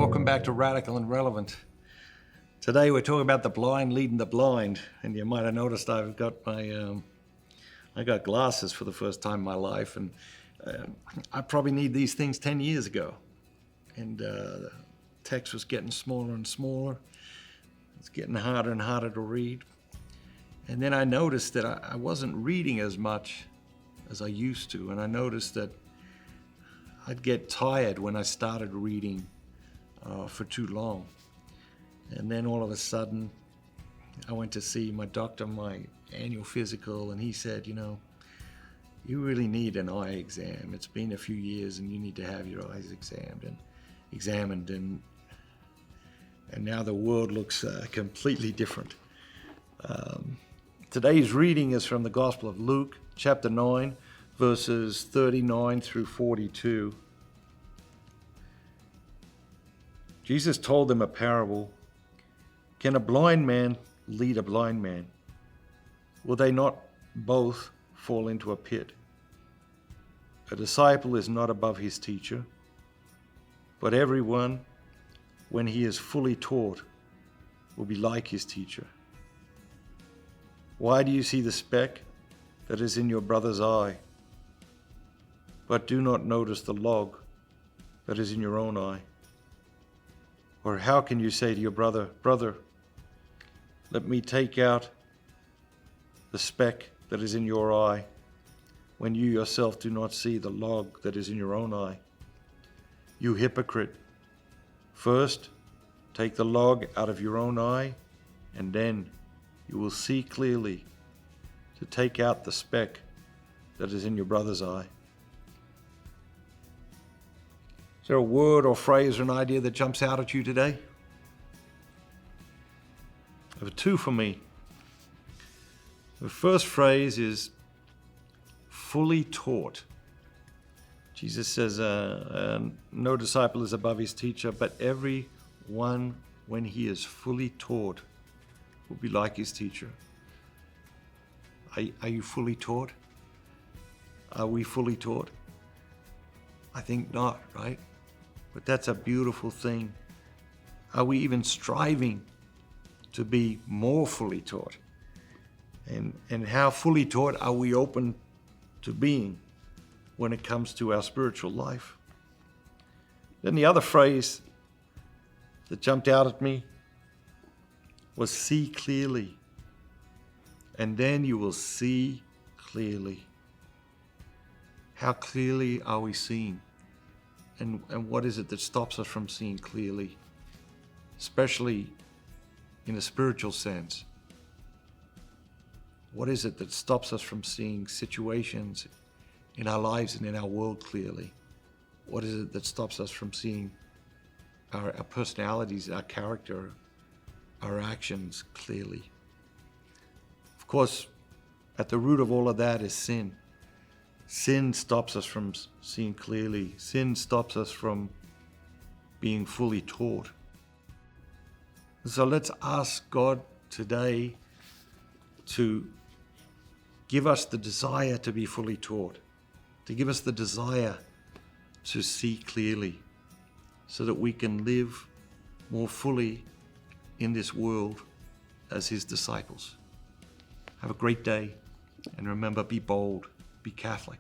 Welcome back to Radical and Relevant. Today we're talking about the blind leading the blind, and you might have noticed I've got I got glasses for the first time in my life, and I probably need these things 10 years ago. And the text was getting smaller and smaller. It's getting harder and harder to read. And then I noticed that I wasn't reading as much as I used to, and I noticed that I'd get tired when I started reading for too long. And then all of a sudden, I went to see my doctor, my annual physical, and he said, you really need an eye exam. It's been a few years and you need to have your eyes examined, and now the world looks completely different. Today's reading is from the Gospel of Luke, chapter 9, verses 39 through 42. Jesus told them a parable. Can a blind man lead a blind man? Will they not both fall into a pit? A disciple is not above his teacher, but everyone, when he is fully taught, will be like his teacher. Why do you see the speck that is in your brother's eye, but do not notice the log that is in your own eye? Or how can you say to your brother, "Brother, let me take out the speck that is in your eye," when you yourself do not see the log that is in your own eye? You hypocrite! First, take the log out of your own eye, and then you will see clearly to take out the speck that is in your brother's eye. Is there a word or phrase or an idea that jumps out at you today? There are two for me. The first phrase is fully taught. Jesus says, no disciple is above his teacher, but every one, when he is fully taught, will be like his teacher. Are you fully taught? Are we fully taught? I think not, right? But that's a beautiful thing. Are we even striving to be more fully taught? And how fully taught are we open to being when it comes to our spiritual life? Then the other phrase that jumped out at me was see clearly. And then you will see clearly. How clearly are we seeing? And what is it that stops us from seeing clearly, especially in a spiritual sense? What is it that stops us from seeing situations in our lives and in our world clearly? What is it that stops us from seeing our personalities, our character, our actions clearly? Of course, at the root of all of that is sin. Sin stops us from seeing clearly. Sin stops us from being fully taught. So let's ask God today to give us the desire to be fully taught, to give us the desire to see clearly, so that we can live more fully in this world as his disciples. Have a great day, and remember, be bold, be Catholic.